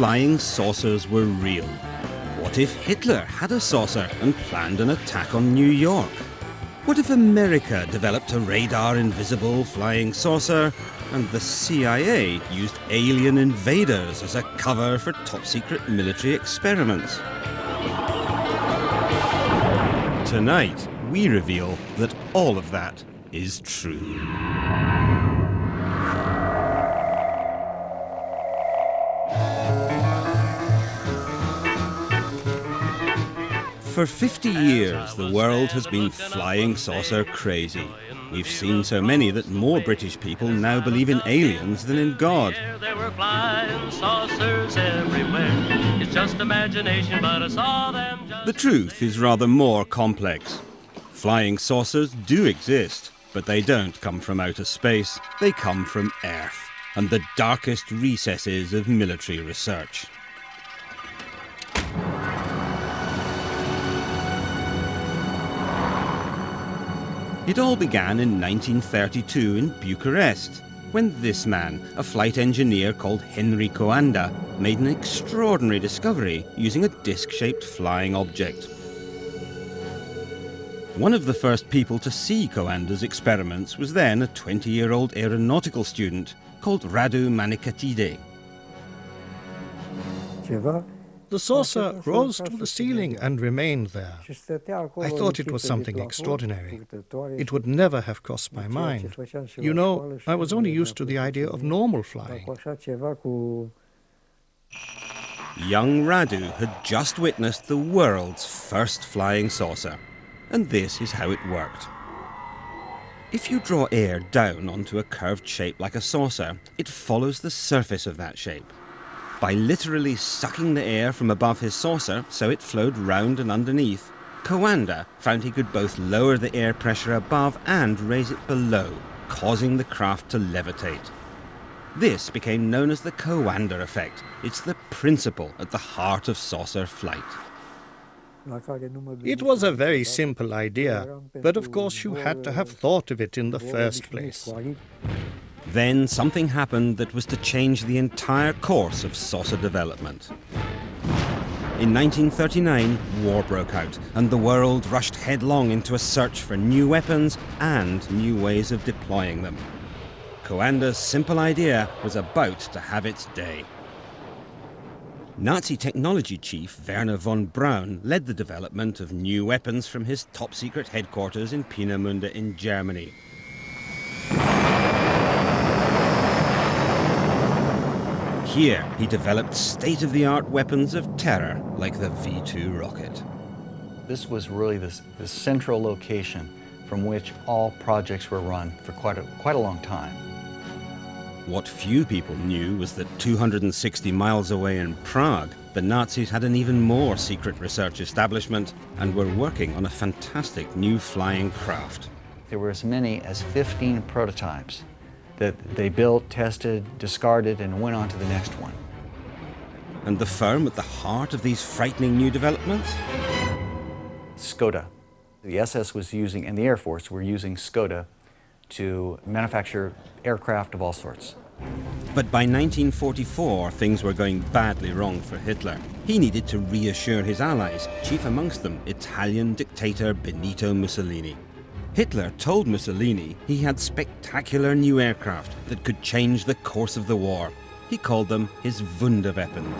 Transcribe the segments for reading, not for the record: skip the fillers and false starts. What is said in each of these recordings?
flying saucers were real? What if Hitler had a saucer and planned an attack on New York? What if America developed a radar-invisible flying saucer and the CIA used alien invaders as a cover for top-secret military experiments? Tonight, we reveal that all of that is true. For 50 years, the world has been flying saucer crazy. We've seen so many that more British people now believe in aliens than in God. There were flying saucers everywhere. It's just imagination, but I saw them just... The truth is rather more complex. Flying saucers do exist, but they don't come from outer space. They come from Earth and the darkest recesses of military research. It all began in 1932 in Bucharest, when this man, a flight engineer called Henry Coanda, made an extraordinary discovery using a disc-shaped flying object. One of the first people to see Coanda's experiments was then a 20-year-old aeronautical student called Radu Manikatide. The saucer rose to the ceiling and remained there. I thought it was something extraordinary. It would never have crossed my mind. You know, I was only used to the idea of normal flying. Young Radu had just witnessed the world's first flying saucer. And this is how it worked. If you draw air down onto a curved shape like a saucer, it follows the surface of that shape. By literally sucking the air from above his saucer so it flowed round and underneath, Coanda found he could both lower the air pressure above and raise it below, causing the craft to levitate. This became known as the Coanda effect. It's the principle at the heart of saucer flight. It was a very simple idea, but of course you had to have thought of it in the first place. Then something happened that was to change the entire course of saucer development. In 1939, war broke out, and the world rushed headlong into a search for new weapons and new ways of deploying them. Coanda's simple idea was about to have its day. Nazi technology chief Werner von Braun led the development of new weapons from his top-secret headquarters in Peenemünde in Germany. Here, he developed state-of-the-art weapons of terror like the V-2 rocket. This was really the central location from which all projects were run for quite a long time. What few people knew was that 260 miles away in Prague, the Nazis had an even more secret research establishment and were working on a fantastic new flying craft. There were as many as 15 prototypes that they built, tested, discarded, and went on to the next one. And the firm at the heart of these frightening new developments? Skoda. The SS was using, and the Air Force were using Skoda to manufacture aircraft of all sorts. But by 1944, things were going badly wrong for Hitler. He needed to reassure his allies, chief amongst them Italian dictator Benito Mussolini. Hitler told Mussolini he had spectacular new aircraft that could change the course of the war. He called them his Wunderweapons.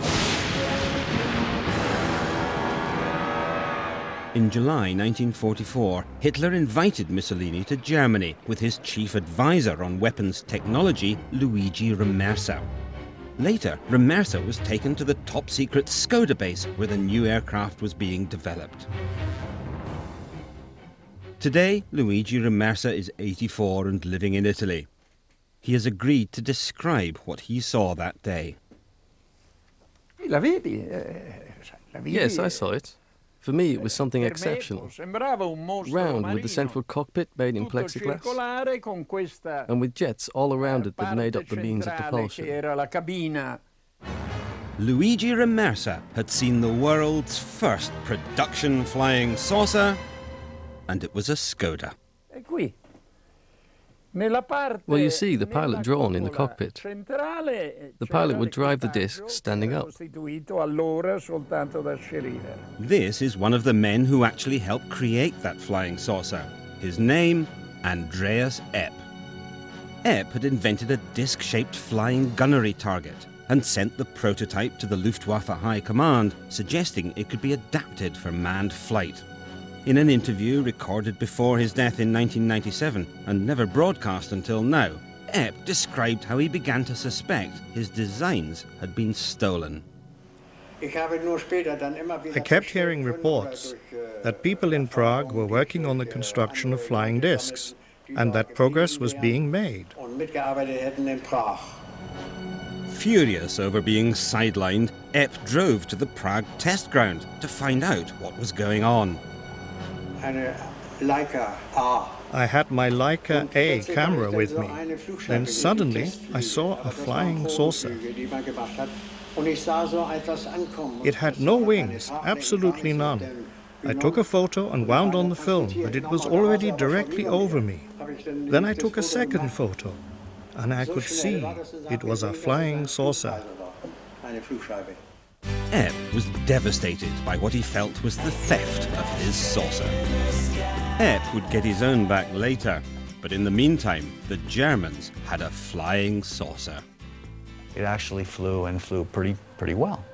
In July 1944, Hitler invited Mussolini to Germany with his chief advisor on weapons technology, Luigi Remersa. Later, Remersa was taken to the top-secret Skoda base where the new aircraft was being developed. Today, Luigi Remersa is 84 and living in Italy. He has agreed to describe what he saw that day. Yes, I saw it. For me, it was something exceptional. Round with the central cockpit made in plexiglass, and with jets all around it that made up the means of propulsion. Luigi Remersa had seen the world's first production flying saucer, and it was a Skoda. Well, you see the pilot drawn in the cockpit. The pilot would drive the disc standing up. This is one of the men who actually helped create that flying saucer. His name, Andreas Epp. Epp had invented a disc-shaped flying gunnery target and sent the prototype to the Luftwaffe High Command, suggesting it could be adapted for manned flight. In an interview recorded before his death in 1997 and never broadcast until now, Epp described how he began to suspect his designs had been stolen. I kept hearing reports that people in Prague were working on the construction of flying discs and that progress was being made. Furious over being sidelined, Epp drove to the Prague test ground to find out what was going on. I had my Leica A camera with me. Then suddenly I saw a flying saucer. It had no wings, absolutely none. I took a photo and wound on the film, but it was already directly over me. Then I took a second photo, and I could see it was a flying saucer. Epp was devastated by what he felt was the theft of his saucer. Epp would get his own back later, but in the meantime, the Germans had a flying saucer. It actually flew and flew pretty well.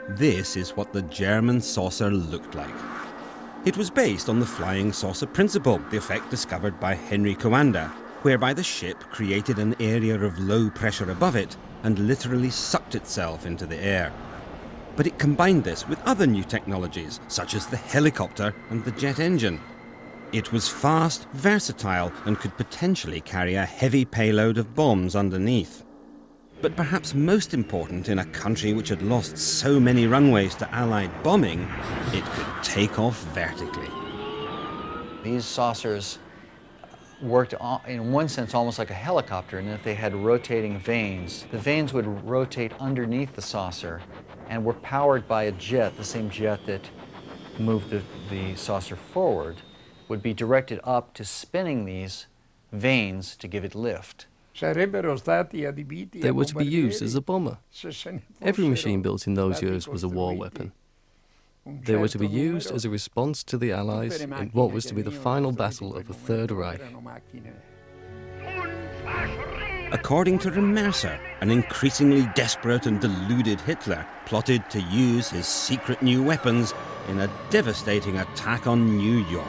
This is what the German saucer looked like. It was based on the flying saucer principle, the effect discovered by Henry Coanda, whereby the ship created an area of low pressure above it and literally sucked itself into the air. But it combined this with other new technologies, such as the helicopter and the jet engine. It was fast, versatile, and could potentially carry a heavy payload of bombs underneath. But perhaps most important in a country which had lost so many runways to Allied bombing, it could take off vertically. These saucers worked in one sense almost like a helicopter in that they had rotating vanes. The vanes would rotate underneath the saucer and were powered by a jet, the same jet that moved the saucer forward, would be directed up to spinning these vanes to give it lift. They were to be used as a bomber. Every machine built in those years was a war weapon. They were to be used as a response to the Allies in what was to be the final battle of the Third Reich. According to Remercer, an increasingly desperate and deluded Hitler plotted to use his secret new weapons in a devastating attack on New York.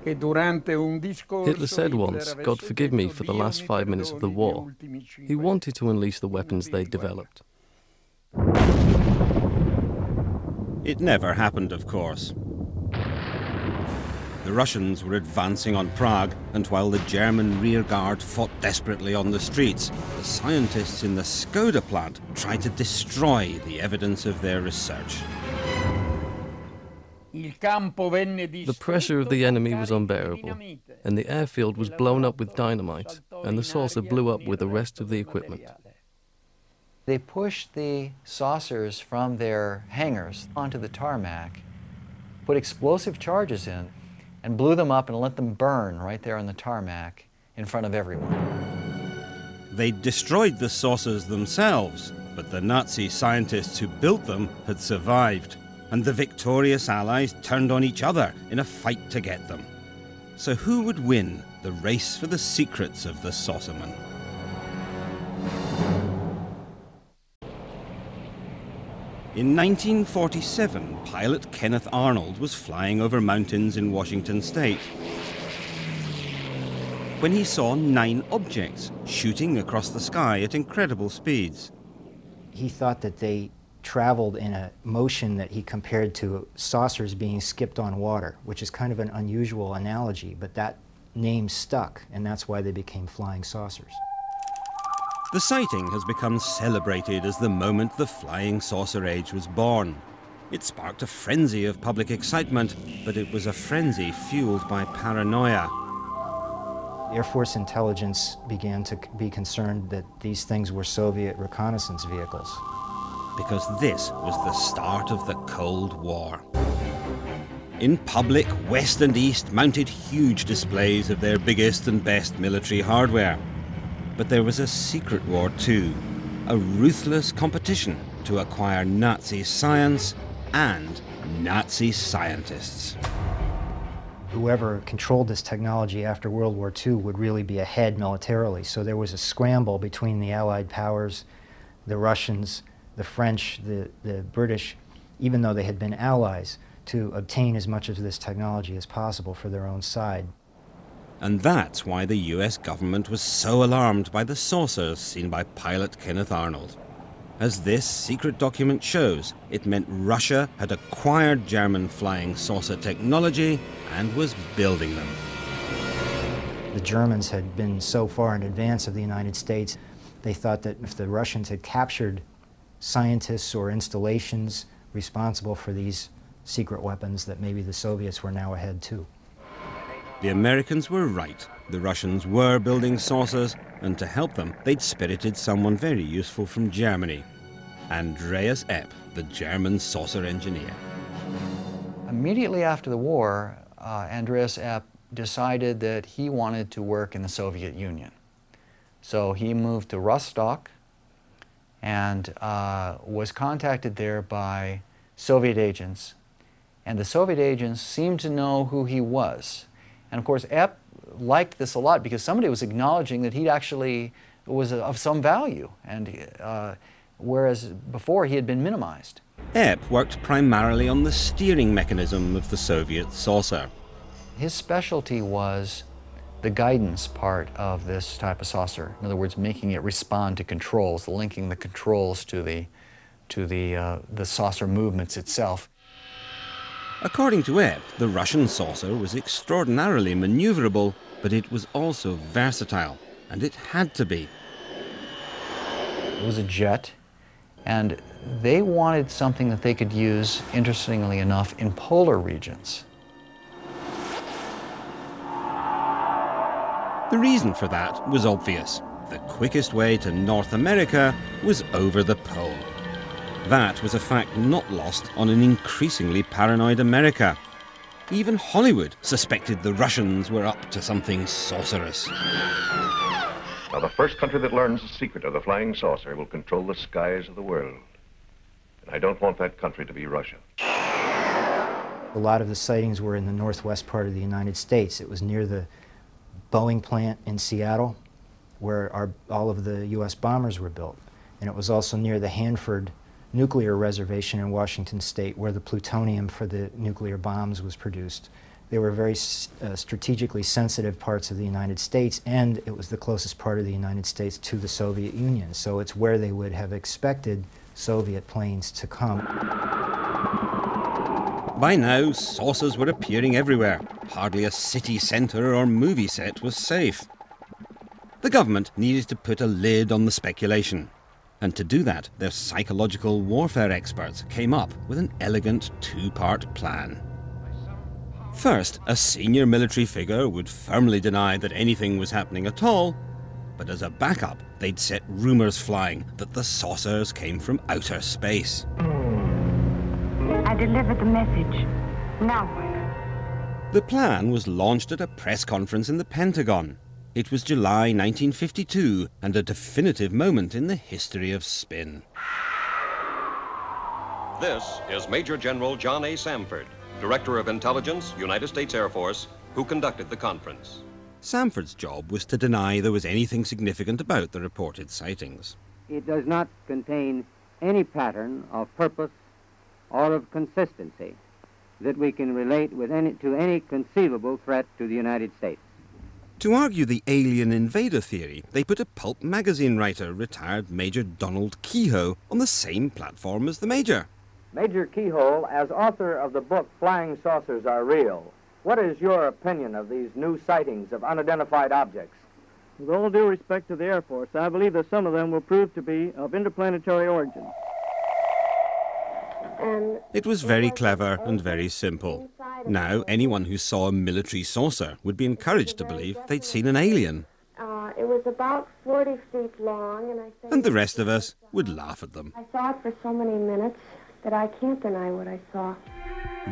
Hitler said once, "God forgive me for the last 5 minutes of the war." He wanted to unleash the weapons they'd developed. It never happened, of course. The Russians were advancing on Prague, and while the German rearguard fought desperately on the streets, the scientists in the Skoda plant tried to destroy the evidence of their research. The pressure of the enemy was unbearable, and the airfield was blown up with dynamite, and the saucer blew up with the rest of the equipment. They pushed the saucers from their hangars onto the tarmac, put explosive charges in, and blew them up and let them burn right there on the tarmac in front of everyone. They destroyed the saucers themselves, but the Nazi scientists who built them had survived, and the victorious Allies turned on each other in a fight to get them. So who would win the race for the secrets of the saucerman? In 1947, pilot Kenneth Arnold was flying over mountains in Washington state when he saw 9 objects shooting across the sky at incredible speeds. He thought that they traveled in a motion that he compared to saucers being skipped on water, which is kind of an unusual analogy, but that name stuck, and that's why they became flying saucers. The sighting has become celebrated as the moment the flying saucer age was born. It sparked a frenzy of public excitement, but it was a frenzy fueled by paranoia. Air Force intelligence began to be concerned that these things were Soviet reconnaissance vehicles. because this was the start of the Cold War. In public, West and East mounted huge displays of their biggest and best military hardware. But there was a secret war too, a ruthless competition to acquire Nazi science and Nazi scientists. Whoever controlled this technology after World War II would really be ahead militarily. So there was a scramble between the Allied powers, the Russians, the French, the British, even though they had been allies, to obtain as much of this technology as possible for their own side. And that's why the US government was so alarmed by the saucers seen by pilot Kenneth Arnold. As this secret document shows, it meant Russia had acquired German flying saucer technology and was building them. The Germans had been so far in advance of the United States, they thought that if the Russians had captured scientists or installations responsible for these secret weapons, that maybe the Soviets were now ahead too. The Americans were right. The Russians were building saucers, and to help them, they'd spirited someone very useful from Germany, Andreas Epp, the German saucer engineer. Immediately after the war, Andreas Epp decided that he wanted to work in the Soviet Union. So he moved to Rostock and was contacted there by Soviet agents. And the Soviet agents seemed to know who he was. And of course, Epp liked this a lot because somebody was acknowledging that he actually was of some value, and whereas before he had been minimized. Epp worked primarily on the steering mechanism of the Soviet saucer. His specialty was the guidance part of this type of saucer. In other words, making it respond to controls, linking the controls to the saucer movements itself. According to Epp, the Russian saucer was extraordinarily maneuverable, but it was also versatile, and it had to be. It was a jet, and they wanted something that they could use, interestingly enough, in polar regions. The reason for that was obvious. The quickest way to North America was over the pole. That was a fact not lost on an increasingly paranoid America. Even Hollywood suspected the Russians were up to something sorcerous. Now, the first country that learns the secret of the flying saucer will control the skies of the world. And I don't want that country to be Russia. A lot of the sightings were in the northwest part of the United States. It was near the Boeing plant in Seattle, where all of the U.S. bombers were built. And it was also near the Hanford nuclear reservation in Washington State, where the plutonium for the nuclear bombs was produced. They were very strategically sensitive parts of the United States, and it was the closest part of the United States to the Soviet Union. So it's where they would have expected Soviet planes to come. By now, saucers were appearing everywhere. Hardly a city centre or movie set was safe. The government needed to put a lid on the speculation. And to do that, their psychological warfare experts came up with an elegant two-part plan. First, a senior military figure would firmly deny that anything was happening at all, but as a backup, they'd set rumours flying that the saucers came from outer space. I delivered the message. Now what? The plan was launched at a press conference in the Pentagon. It was July 1952, and a definitive moment in the history of spin. This is Major General John A. Samford, Director of Intelligence, United States Air Force, who conducted the conference. Samford's job was to deny there was anything significant about the reported sightings. It does not contain any pattern of purpose or of consistency that we can relate to any conceivable threat to the United States. To argue the alien invader theory, they put a pulp magazine writer, retired Major Donald Keyhoe, on the same platform as the Major. Major Keyhoe, as author of the book Flying Saucers Are Real, what is your opinion of these new sightings of unidentified objects? With all due respect to the Air Force, I believe that some of them will prove to be of interplanetary origin. It was very clever and very simple. Now, anyone who saw a military saucer would be encouraged to believe they'd seen an alien. It was was about 40 feet long, and I said... And the rest of us would laugh at them. I saw it for so many minutes that I can't deny what I saw.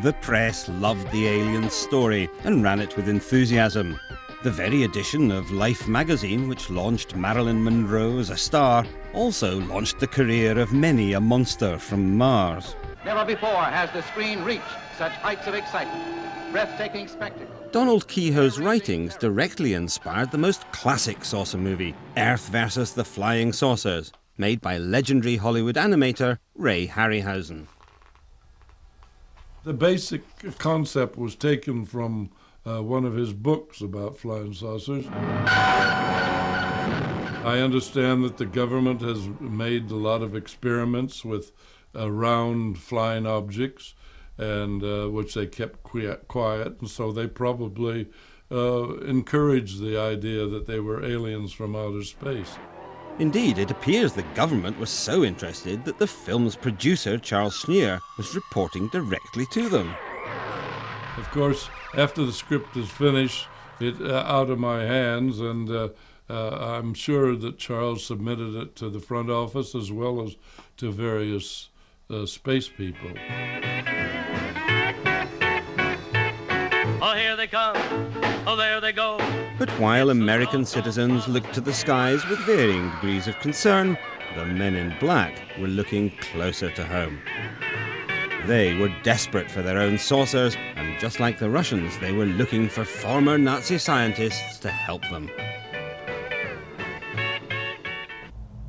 The press loved the alien story and ran it with enthusiasm. The very edition of Life magazine, which launched Marilyn Monroe as a star, also launched the career of many a monster from Mars. Never before has the screen reached such heights of excitement, breathtaking spectacle. Donald Keyhoe's writings directly inspired the most classic saucer movie, Earth vs. the Flying Saucers, made by legendary Hollywood animator Ray Harryhausen. The basic concept was taken from one of his books about flying saucers. I understand that the government has made a lot of experiments with round flying objects, and which they kept quiet, and so they probably encouraged the idea that they were aliens from outer space. Indeed, it appears the government was so interested that the film's producer, Charles Schneer, was reporting directly to them. Of course, after the script is finished, it's out of my hands, and I'm sure that Charles submitted it to the front office as well as to various space people. Oh, here they come. Oh, there they go. But while American citizens looked to the skies with varying degrees of concern, the men in black were looking closer to home. They were desperate for their own saucers, and just like the Russians, they were looking for former Nazi scientists to help them.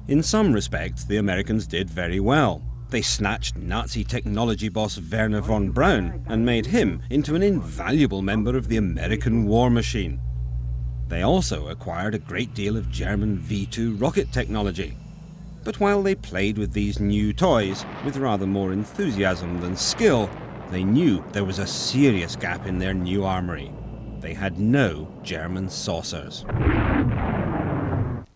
In some respects, the Americans did very well. They snatched Nazi technology boss Wernher von Braun and made him into an invaluable member of the American war machine. They also acquired a great deal of German V-2 rocket technology. But while they played with these new toys with rather more enthusiasm than skill, they knew there was a serious gap in their new armory. They had no German saucers.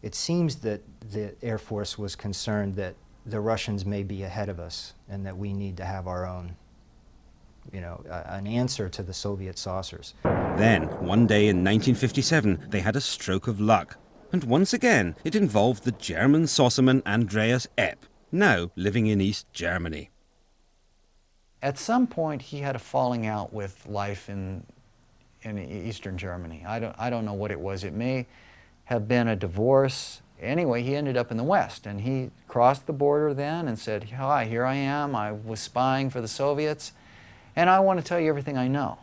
It seems that the Air Force was concerned that the Russians may be ahead of us and that we need to have our own, an answer to the Soviet saucers. Then, one day in 1957, they had a stroke of luck. And once again, it involved the German saucerman Andreas Epp, now living in East Germany. At some point, he had a falling out with life in Eastern Germany. I don't know what it was. It may have been a divorce. Anyway, he ended up in the West, and he crossed the border then and said, "Hi, here I am. I was spying for the Soviets, and I want to tell you everything I know."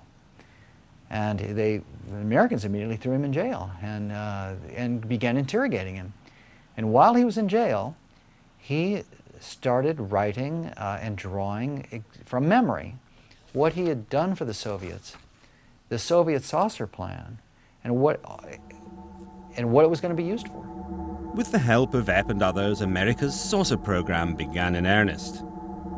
And the Americans immediately threw him in jail and began interrogating him. And while he was in jail, he started writing and drawing from memory what he had done for the Soviets, the Soviet saucer plan, and what it was going to be used for. With the help of Epp and others, America's saucer program began in earnest.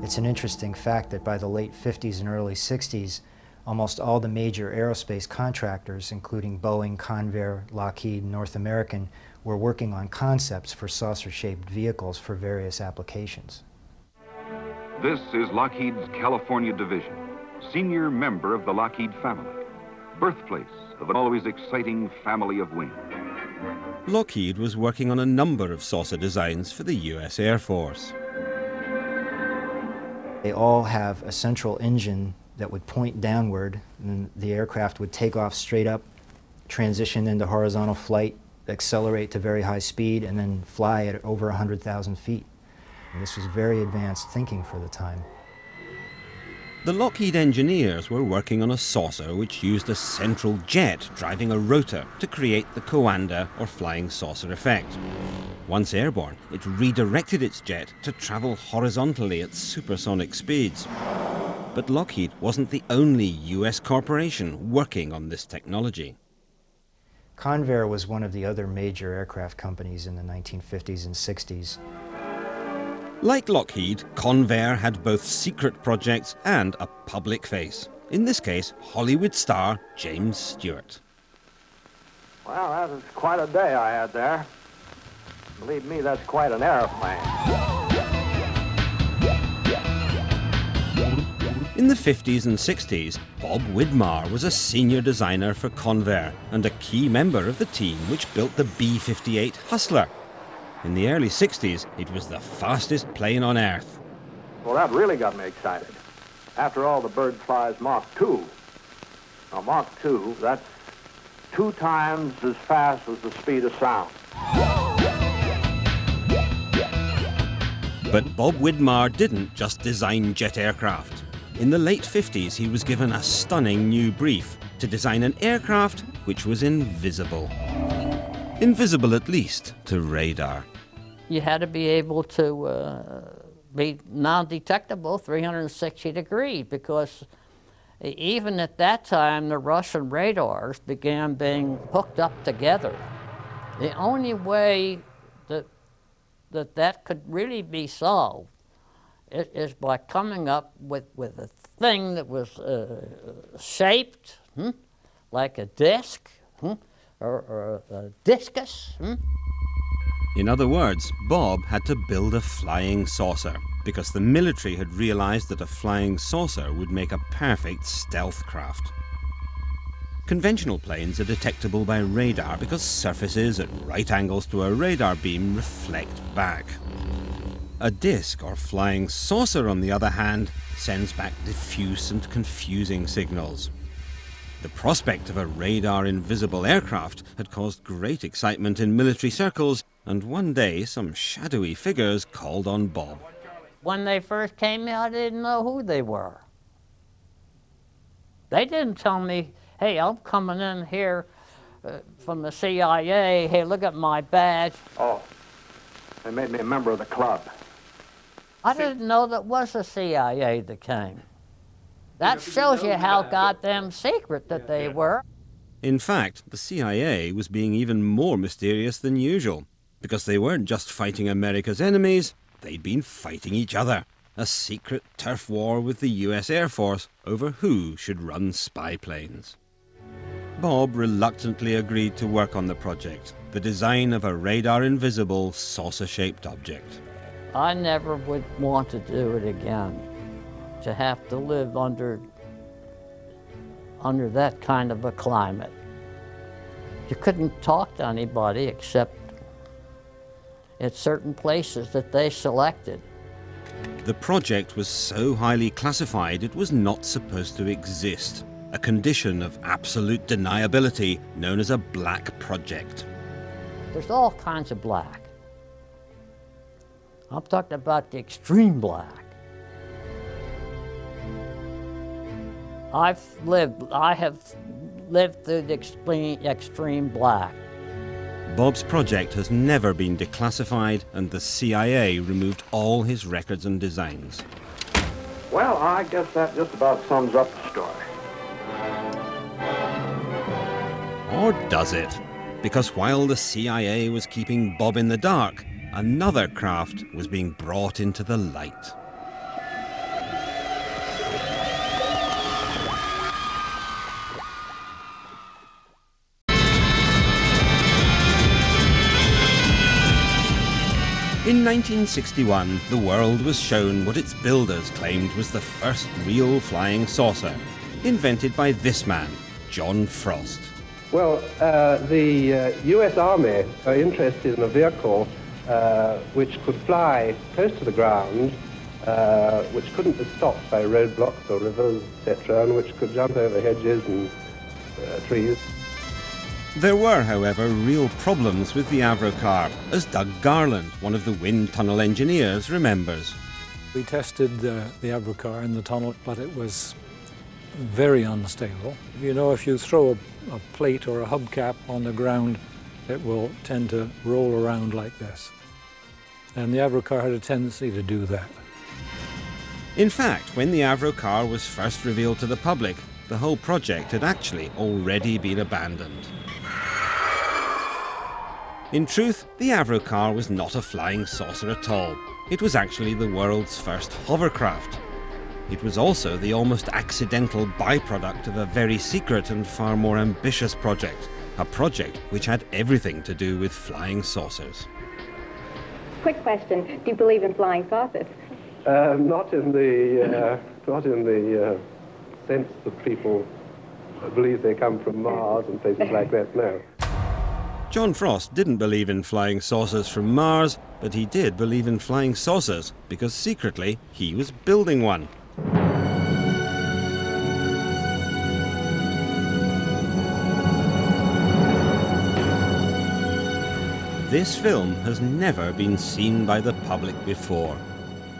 It's an interesting fact that by the late 50s and early 60s, almost all the major aerospace contractors, including Boeing, Convair, Lockheed, North American, were working on concepts for saucer-shaped vehicles for various applications. This is Lockheed's California division, senior member of the Lockheed family, birthplace of an always exciting family of wings. Lockheed was working on a number of saucer designs for the US Air Force. They all have a central engine that would point downward, and the aircraft would take off straight up, transition into horizontal flight, accelerate to very high speed, and then fly at over 100,000 feet. And this was very advanced thinking for the time. The Lockheed engineers were working on a saucer which used a central jet driving a rotor to create the Coanda or flying saucer effect. Once airborne, it redirected its jet to travel horizontally at supersonic speeds. But Lockheed wasn't the only US corporation working on this technology. Convair was one of the other major aircraft companies in the 1950s and 60s. Like Lockheed, Convair had both secret projects and a public face. In this case, Hollywood star James Stewart. Well, that was quite a day I had there. Believe me, that's quite an airplane. In the 50s and 60s, Bob Widmar was a senior designer for Convair and a key member of the team which built the B-58 Hustler. In the early 60s, it was the fastest plane on Earth. Well, that really got me excited. After all, the bird flies Mach 2. Now, Mach 2, that's 2 times as fast as the speed of sound. But Bob Widmar didn't just design jet aircraft. In the late 50s, he was given a stunning new brief to design an aircraft which was invisible. Invisible, at least, to radar. You had to be able to be non-detectable 360 degrees, because even at that time, the Russian radars began being hooked up together. The only way that could really be solved is by coming up with a thing that was shaped like a disc or a discus. In other words, Bob had to build a flying saucer because the military had realized that a flying saucer would make a perfect stealth craft. Conventional planes are detectable by radar because surfaces at right angles to a radar beam reflect back. A disc or flying saucer, on the other hand, sends back diffuse and confusing signals. The prospect of a radar-invisible aircraft had caused great excitement in military circles, and one day some shadowy figures called on Bob. When they first came out, I didn't know who they were. They didn't tell me, hey, I'm coming in here from the CIA, hey, look at my badge. Oh, they made me a member of the club. I didn't know that was the CIA that came. That shows you how goddamn secret that they were. In fact, the CIA was being even more mysterious than usual, because they weren't just fighting America's enemies, they'd been fighting each other. A secret turf war with the US Air Force over who should run spy planes. Bob reluctantly agreed to work on the project, the design of a radar-invisible, saucer-shaped object. I never would want to do it again, to have to live under that kind of a climate. You couldn't talk to anybody except at certain places that they selected. The project was so highly classified it was not supposed to exist, a condition of absolute deniability known as a black project. There's all kinds of black. I'm talking about the extreme black. I have lived through the extreme black. Bob's project has never been declassified, and the CIA removed all his records and designs. Well, I guess that just about sums up the story. Or does it? Because while the CIA was keeping Bob in the dark, another craft was being brought into the light. In 1961, the world was shown what its builders claimed was the first real flying saucer, invented by this man, John Frost. Well, the US Army are interested in a vehicle which could fly close to the ground, which couldn't be stopped by roadblocks or rivers, etc., and which could jump over hedges and trees. There were, however, real problems with the Avrocar, as Doug Garland, one of the wind tunnel engineers, remembers. We tested the Avrocar in the tunnel, but it was very unstable. You know, if you throw a plate or a hubcap on the ground, it will tend to roll around like this. And the Avrocar had a tendency to do that. In fact, when the Avrocar was first revealed to the public, the whole project had actually already been abandoned. In truth, the Avrocar was not a flying saucer at all. It was actually the world's first hovercraft. It was also the almost accidental byproduct of a very secret and far more ambitious project, a project which had everything to do with flying saucers. Quick question, do you believe in flying saucers? Not in the sense that people believe they come from Mars and places like that, no. John Frost didn't believe in flying saucers from Mars, but he did believe in flying saucers because secretly he was building one. This film has never been seen by the public before.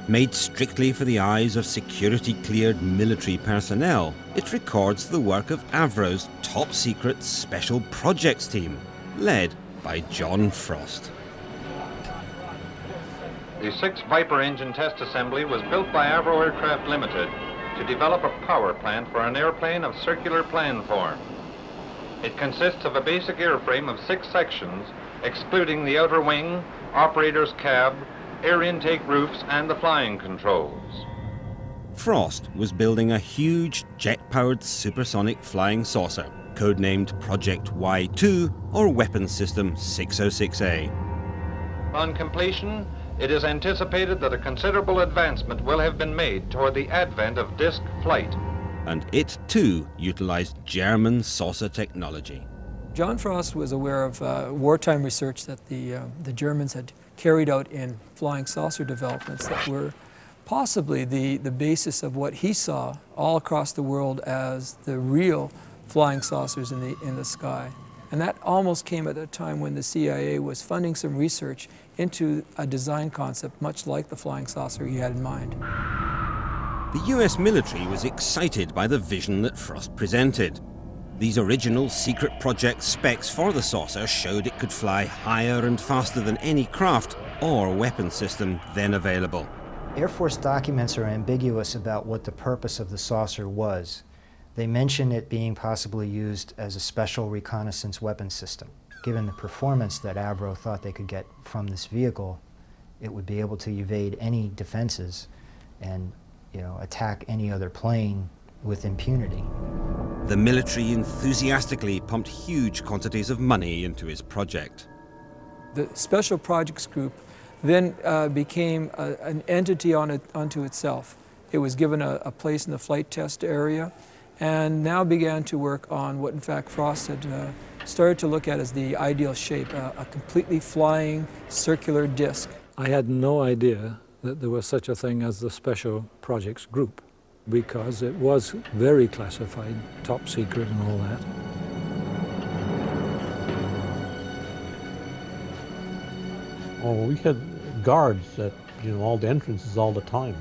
Made strictly for the eyes of security-cleared military personnel, it records the work of Avro's top-secret Special Projects team, led by John Frost. The 6 Viper engine test assembly was built by Avro Aircraft Limited to develop a power plant for an airplane of circular plan form. It consists of a basic airframe of 6 sections, excluding the outer wing, operator's cab, air intake roofs, and the flying controls. Frost was building a huge jet-powered supersonic flying saucer, codenamed Project Y2 or Weapons System 606A. On completion, it is anticipated that a considerable advancement will have been made toward the advent of disk flight. And it too utilized German saucer technology. John Frost was aware of wartime research that the Germans had carried out in flying saucer developments that were possibly the basis of what he saw all across the world as the real flying saucers in the sky. And that almost came at a time when the CIA was funding some research into a design concept much like the flying saucer he had in mind. The US military was excited by the vision that Frost presented. These original secret project specs for the saucer showed it could fly higher and faster than any craft or weapon system then available. Air Force documents are ambiguous about what the purpose of the saucer was. They mention it being possibly used as a special reconnaissance weapon system. Given the performance that Avro thought they could get from this vehicle, it would be able to evade any defenses and, attack any other plane with impunity. The military enthusiastically pumped huge quantities of money into his project. The Special Projects Group then became an entity unto itself. It was given a place in the flight test area and now began to work on what in fact Frost had started to look at as the ideal shape, a completely flying circular disc. I had no idea that there was such a thing as the Special Projects Group, because it was very classified, top secret and all that. Oh, we had guards at all the entrances all the time,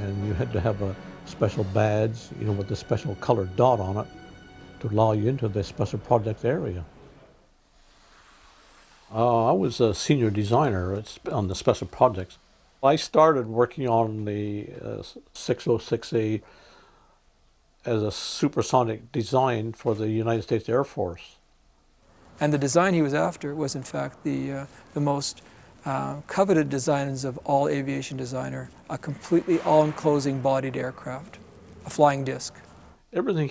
and you had to have a special badge, with a special colored dot on it to allow you into the special project area. I was a senior designer on the special projects. I started working on the 606A as a supersonic design for the United States Air Force. And the design he was after was in fact the most coveted designs of all aviation designer, a completely all-enclosing bodied aircraft, a flying disc. Everything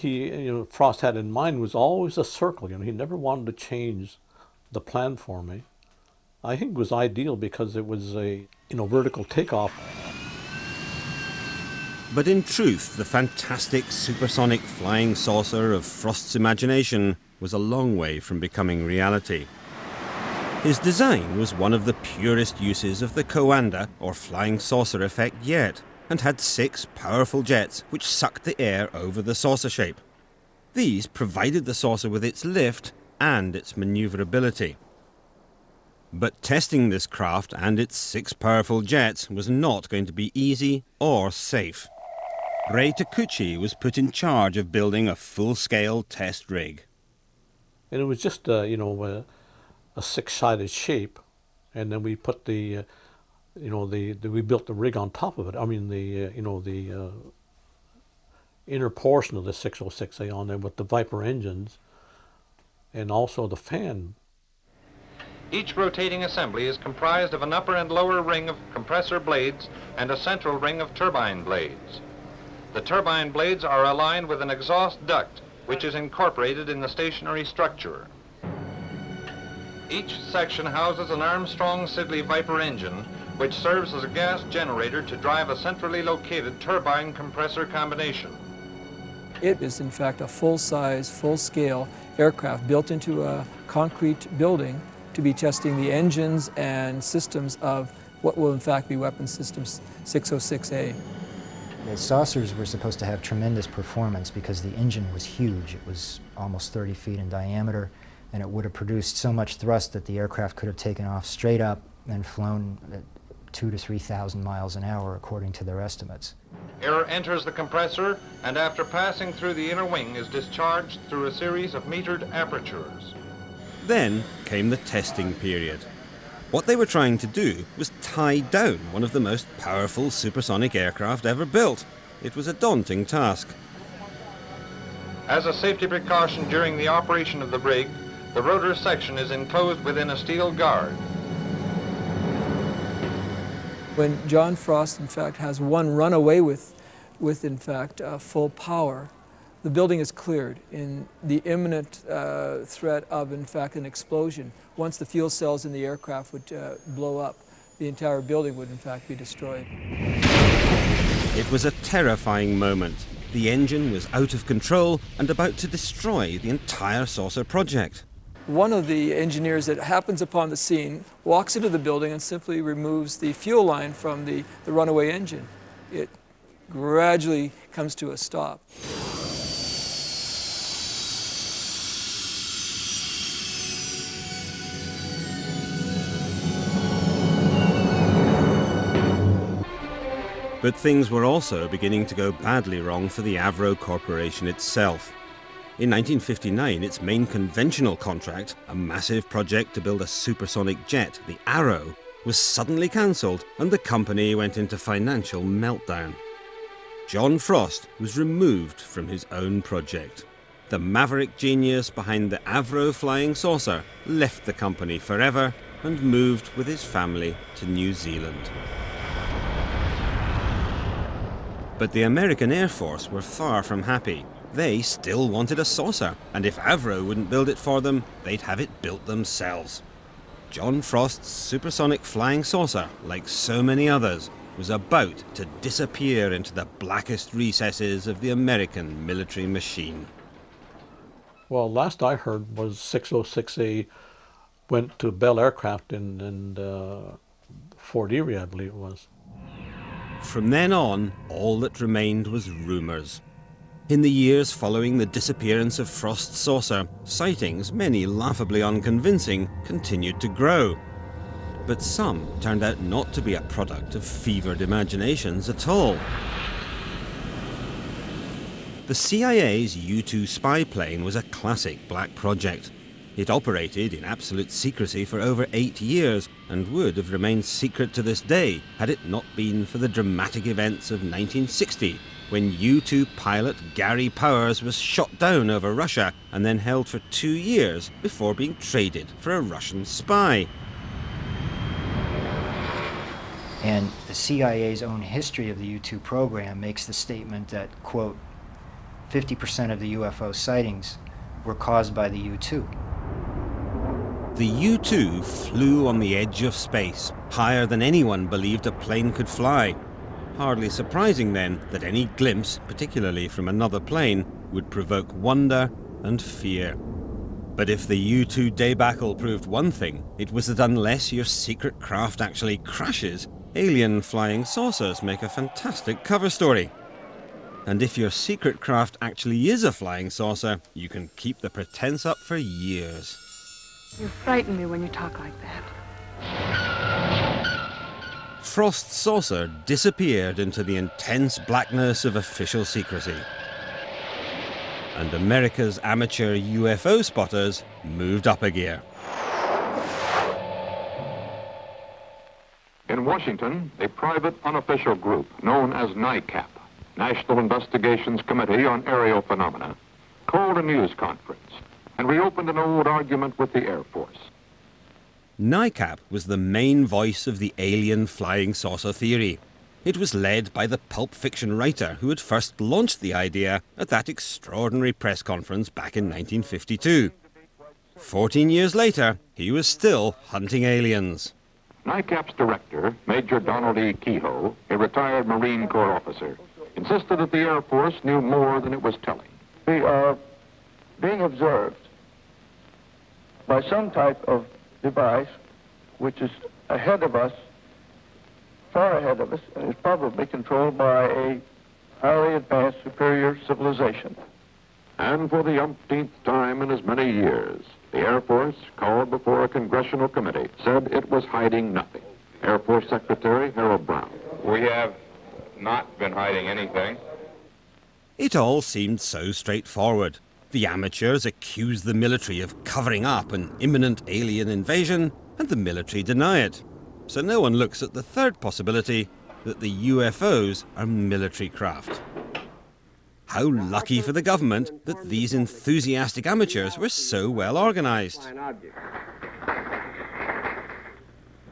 Frost had in mind was always a circle. He never wanted to change the plan for me. I think it was ideal because it was a vertical takeoff. But in truth, the fantastic supersonic flying saucer of Frost's imagination was a long way from becoming reality. His design was one of the purest uses of the Coanda or flying saucer effect yet, and had 6 powerful jets which sucked the air over the saucer shape. These provided the saucer with its lift and its maneuverability. But testing this craft and its 6 powerful jets was not going to be easy or safe. Ray Takuchi was put in charge of building a full-scale test rig. And it was just a 6-sided shape, and then we put we built the rig on top of it. I mean the inner portion of the 606A on there with the Viper engines, and also the fan. Each rotating assembly is comprised of an upper and lower ring of compressor blades and a central ring of turbine blades. The turbine blades are aligned with an exhaust duct, which is incorporated in the stationary structure. Each section houses an Armstrong-Siddeley Viper engine, which serves as a gas generator to drive a centrally located turbine compressor combination. It is in fact a full-size, full-scale aircraft built into a concrete building to be testing the engines and systems of what will in fact be Weapons Systems 606A. The saucers were supposed to have tremendous performance because the engine was huge. It was almost 30 feet in diameter, and it would have produced so much thrust that the aircraft could have taken off straight up and flown at 2,000 to 3,000 miles an hour, according to their estimates. Air enters the compressor, and after passing through the inner wing is discharged through a series of metered apertures. Then came the testing period. What they were trying to do was tie down one of the most powerful supersonic aircraft ever built. It was a daunting task. As a safety precaution during the operation of the brig, the rotor section is enclosed within a steel guard. When John Frost, in fact, has one run away with in fact, full power, the building is cleared in the imminent threat of, in fact, an explosion. Once the fuel cells in the aircraft would blow up, the entire building would, in fact, be destroyed. It was a terrifying moment. The engine was out of control and about to destroy the entire saucer project. One of the engineers that happens upon the scene walks into the building and simply removes the fuel line from the runaway engine. It gradually comes to a stop. But things were also beginning to go badly wrong for the Avro Corporation itself. In 1959, its main conventional contract, a massive project to build a supersonic jet, the Arrow, was suddenly cancelled and the company went into financial meltdown. John Frost was removed from his own project. The maverick genius behind the Avro flying saucer left the company forever and moved with his family to New Zealand. But the American Air Force were far from happy. They still wanted a saucer, and if Avro wouldn't build it for them, they'd have it built themselves. John Frost's supersonic flying saucer, like so many others, was about to disappear into the blackest recesses of the American military machine. Well, last I heard was 606A went to Bell Aircraft in Fort Erie, I believe it was. From then on, all that remained was rumours. In the years following the disappearance of Frost's saucer, sightings, many laughably unconvincing, continued to grow. But some turned out not to be a product of fevered imaginations at all. The CIA's U-2 spy plane was a classic black project. It operated in absolute secrecy for over 8 years and would have remained secret to this day had it not been for the dramatic events of 1960, when U-2 pilot Gary Powers was shot down over Russia and then held for 2 years before being traded for a Russian spy. And the CIA's own history of the U-2 program makes the statement that, quote, 50% of the UFO sightings were caused by the U-2. The U-2 flew on the edge of space, higher than anyone believed a plane could fly. Hardly surprising then that any glimpse, particularly from another plane, would provoke wonder and fear. But if the U-2 debacle proved one thing, it was that unless your secret craft actually crashes, alien flying saucers make a fantastic cover story. And if your secret craft actually is a flying saucer, you can keep the pretense up for years. You frighten me when you talk like that. Frost's saucer disappeared into the intense blackness of official secrecy. And America's amateur UFO spotters moved up a gear. In Washington, a private unofficial group known as NICAP, National Investigations Committee on Aerial Phenomena, called a news conference and reopened an old argument with the Air Force. NICAP was the main voice of the alien flying saucer theory. It was led by the pulp fiction writer who had first launched the idea at that extraordinary press conference back in 1952. 14 years later, he was still hunting aliens. NICAP's director, Major Donald E. Kehoe, a retired Marine Corps officer, insisted that the Air Force knew more than it was telling. We are being observed by some type of device which is ahead of us, far ahead of us, and is probably controlled by a highly advanced superior civilization. And for the umpteenth time in as many years, the Air Force, called before a congressional committee, said it was hiding nothing. Air Force Secretary Harold Brown. We have not been hiding anything. It all seemed so straightforward. The amateurs accused the military of covering up an imminent alien invasion, and the military deny it. So no one looks at the third possibility, that the UFOs are military craft. How lucky for the government that these enthusiastic amateurs were so well organized.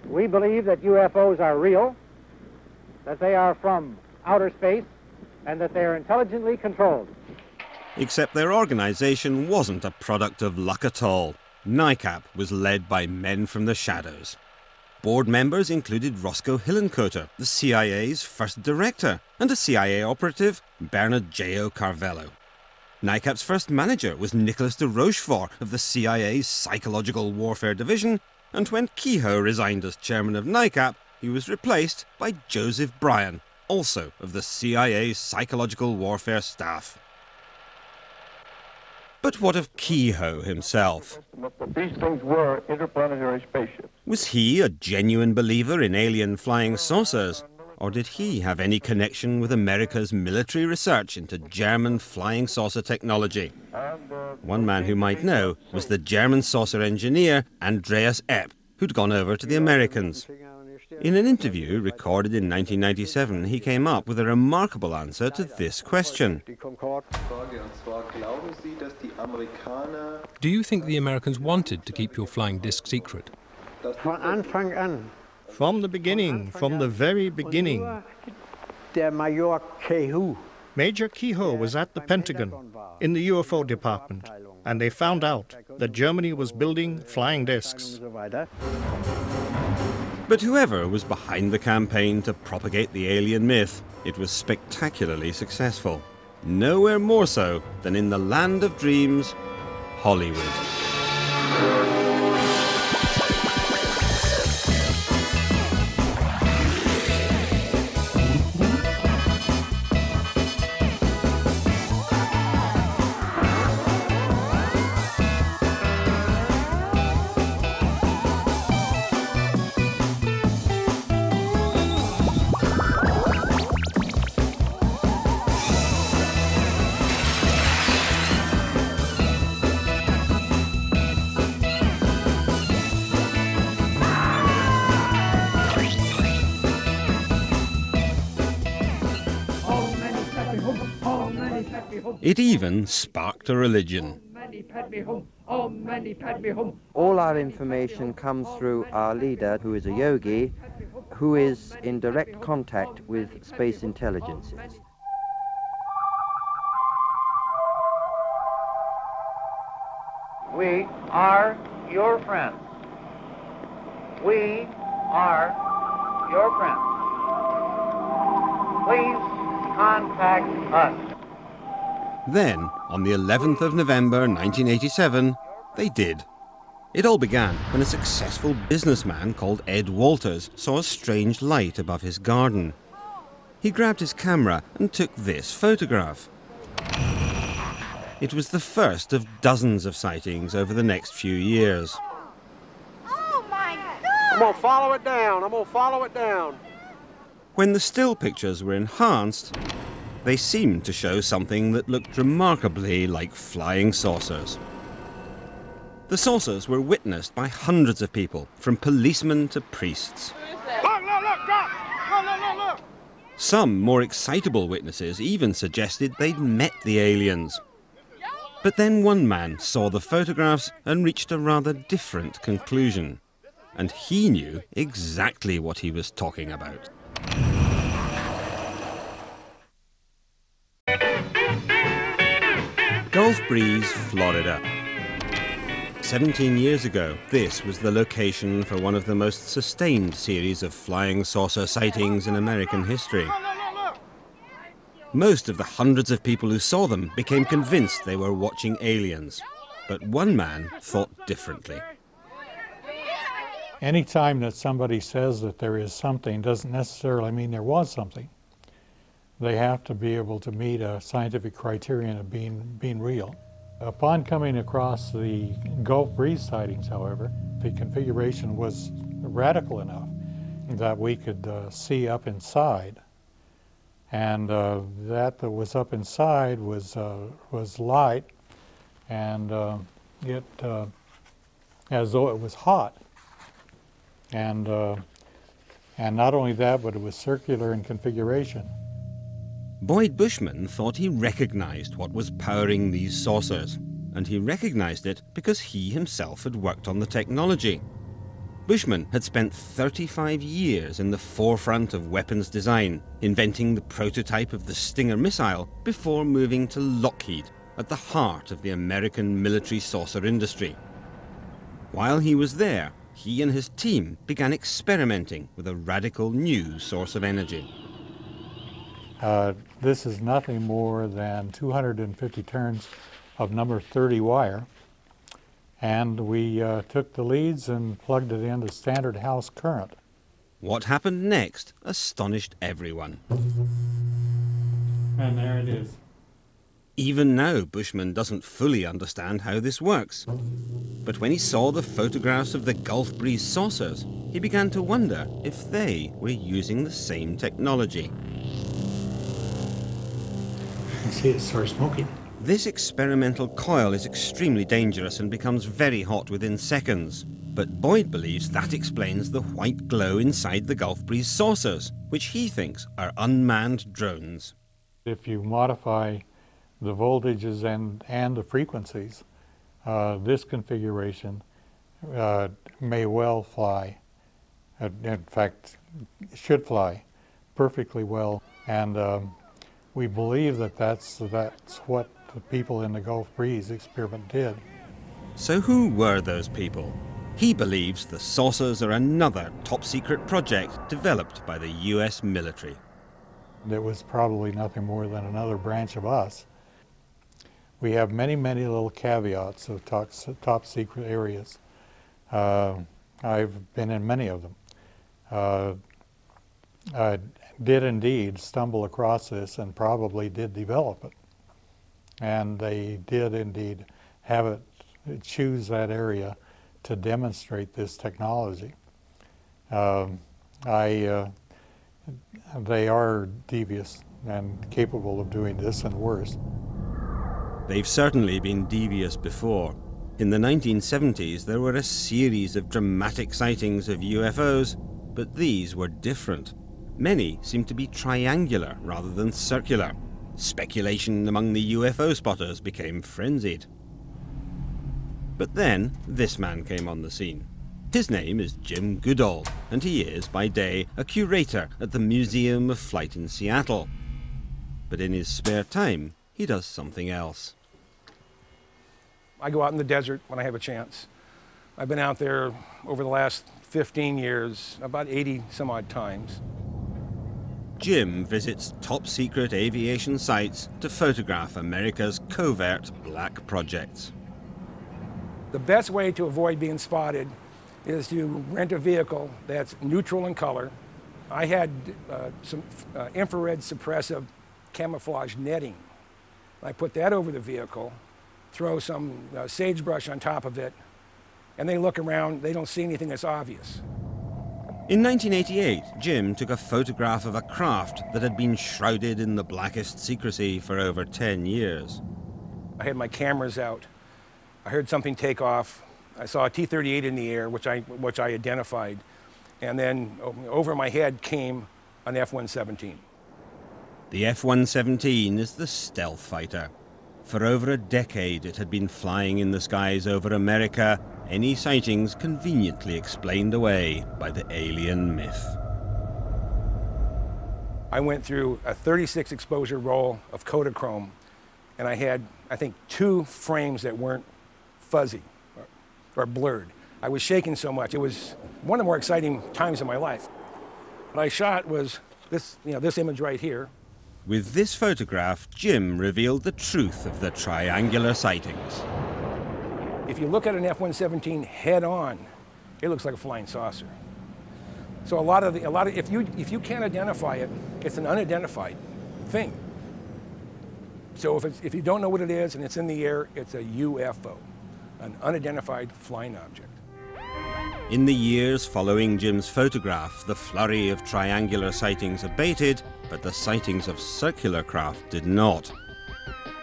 We believe that UFOs are real, that they are from outer space, and that they are intelligently controlled. Except their organization wasn't a product of luck at all. NICAP was led by men from the shadows. Board members included Roscoe Hillenkoetter, the CIA's first director, and a CIA operative, Bernard J.O. Carvello. NICAP's first manager was Nicholas de Rochefort of the CIA's Psychological Warfare Division, and when Kehoe resigned as chairman of NICAP, he was replaced by Joseph Bryan, also of the CIA's Psychological Warfare staff. But what of Kehoe himself? These things were interplanetary spaceships. Was he a genuine believer in alien flying saucers? Or did he have any connection with America's military research into German flying saucer technology? One man who might know was the German saucer engineer Andreas Epp, who'd gone over to the Americans. In an interview recorded in 1997, he came up with a remarkable answer to this question. Do you think the Americans wanted to keep your flying disc secret? From the beginning, from the very beginning. Major Kehoe was at the Pentagon, in the UFO department, and they found out that Germany was building flying discs. But whoever was behind the campaign to propagate the alien myth, it was spectacularly successful. Nowhere more so than in the land of dreams, Hollywood. It even sparked a religion. All our information comes through our leader, who is a yogi, who is in direct contact with space intelligences. We are your friends. We are your friends. Please contact us. Then, on the 11th of November 1987, they did. It all began when a successful businessman called Ed Walters saw a strange light above his garden. He grabbed his camera and took this photograph. It was the first of dozens of sightings over the next few years. Oh my God! I'm gonna follow it down. I'm gonna follow it down. When the still pictures were enhanced, they seemed to show something that looked remarkably like flying saucers. The saucers were witnessed by hundreds of people, from policemen to priests. Look, drop! Look! Some more excitable witnesses even suggested they'd met the aliens. But then one man saw the photographs and reached a rather different conclusion. And he knew exactly what he was talking about. Gulf Breeze, Florida. 17 years ago, this was the location for one of the most sustained series of flying saucer sightings in American history. Most of the hundreds of people who saw them became convinced they were watching aliens. But one man thought differently. Any time that somebody says that there is something doesn't necessarily mean there was something. They have to be able to meet a scientific criterion of being real. Upon coming across the Gulf Breeze sightings, however, the configuration was radical enough that we could see up inside. And that was up inside was light, and it as though it was hot. And not only that, but it was circular in configuration. Boyd Bushman thought he recognized what was powering these saucers, and he recognized it because he himself had worked on the technology. Bushman had spent 35 years in the forefront of weapons design, inventing the prototype of the Stinger missile before moving to Lockheed, at the heart of the American military saucer industry. While he was there, he and his team began experimenting with a radical new source of energy. This is nothing more than 250 turns of number 30 wire, and we took the leads and plugged it into standard house current. What happened next astonished everyone. And there it is. Even now, Bushman doesn't fully understand how this works. But when he saw the photographs of the Gulf Breeze saucers, he began to wonder if they were using the same technology. See, it starts smoking. This experimental coil is extremely dangerous and becomes very hot within seconds. But Boyd believes that explains the white glow inside the Gulf Breeze saucers, which he thinks are unmanned drones. If you modify the voltages and the frequencies, this configuration may well fly. In fact, should fly perfectly well. And we believe that that's what the people in the Gulf Breeze experiment did. So who were those people? He believes the saucers are another top-secret project developed by the U.S. military. It was probably nothing more than another branch of us. We have many, many little caveats of top-secret areas. I've been in many of them. I did indeed stumble across this and probably did develop it. And they did indeed have it, choose that area to demonstrate this technology. They are devious and capable of doing this and worse. They've certainly been devious before. In the 1970s, there were a series of dramatic sightings of UFOs, but these were different. Many seemed to be triangular rather than circular. Speculation among the UFO spotters became frenzied. But then, this man came on the scene. His name is Jim Goodall, and he is, by day, a curator at the Museum of Flight in Seattle. But in his spare time, he does something else. I go out in the desert when I have a chance. I've been out there over the last 15 years, about 80 some odd times. Jim visits top-secret aviation sites to photograph America's covert black projects. The best way to avoid being spotted is to rent a vehicle that's neutral in color. I had some infrared suppressive camouflage netting. I put that over the vehicle, throw some sagebrush on top of it, and they look around, they don't see anything that's obvious. In 1988, Jim took a photograph of a craft that had been shrouded in the blackest secrecy for over 10 years. I had my cameras out. I heard something take off. I saw a T-38 in the air, which I identified. And then over my head came an F-117. The F-117 is the stealth fighter. For over a decade, it had been flying in the skies over America, any sightings conveniently explained away by the alien myth. I went through a 36 exposure roll of Kodachrome, and I had, I think, 2 frames that weren't fuzzy. or blurred. I was shaking so much. It was one of the more exciting times of my life. What I shot was this, this image right here. With this photograph, Jim revealed the truth of the triangular sightings. If you look at an F-117 head on, it looks like a flying saucer. So if you can't identify it, it's an unidentified thing. So if you don't know what it is and it's in the air, it's a UFO, an unidentified flying object. In the years following Jim's photograph, the flurry of triangular sightings abated, but the sightings of circular craft did not.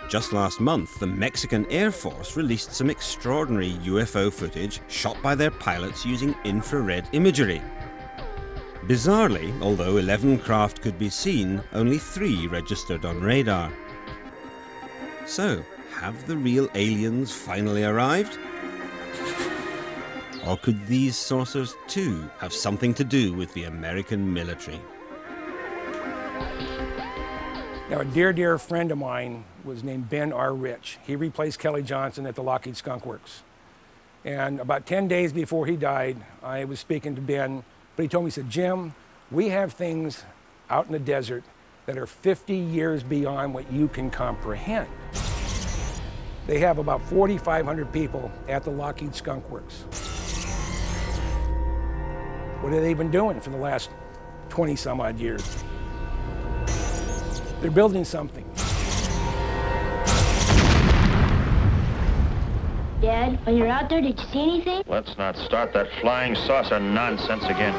Just last month, the Mexican Air Force released some extraordinary UFO footage shot by their pilots using infrared imagery. Bizarrely, although 11 craft could be seen, only 3 registered on radar. So, have the real aliens finally arrived? Or could these saucers too have something to do with the American military? Now, a dear friend of mine was named Ben R. Rich. He replaced Kelly Johnson at the Lockheed Skunk Works. And about 10 days before he died, I was speaking to Ben, but he told me, he said, Jim, we have things out in the desert that are 50 years beyond what you can comprehend. They have about 4,500 people at the Lockheed Skunk Works. What have they been doing for the last 20 some odd years? They're building something. Dad, when you're out there, did you see anything? Let's not start that flying saucer nonsense again.